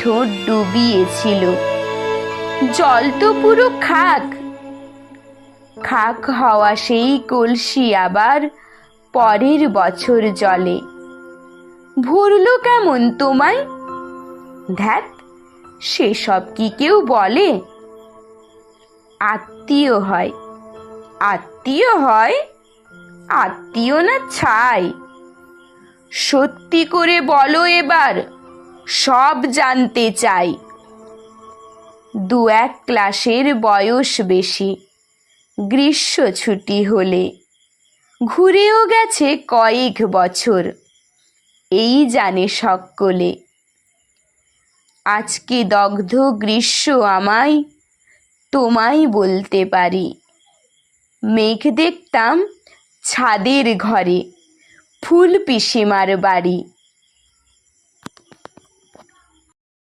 ঠোঁট ডুবিয়েছিল। জল তো পুরো খাক। খাক হওয়া সেই কলসি আবার পরের বছর জলে। ভরলো কেমন তোমায়? ধ্যাত, সেসব কি কেউ বলে? আত্মীয় হয়। আত্মীয় হয়? আত্মীয় না ছাই। সত্যি করে বলো এবার, সব জানতে চাই। 2-1 ক্লাসের বয়স বেশি। গ্রীষ্ম ছুটি হলে ঘুরেও গেছে কয়েক বছর, এই জানে সকলে। আজকে দগ্ধ গ্রীষ্ম আমায় তোমায় বলতে পারি। মেঘ দেখতাম ছাদের ঘরে, ফুল পিসিমার বাড়ি।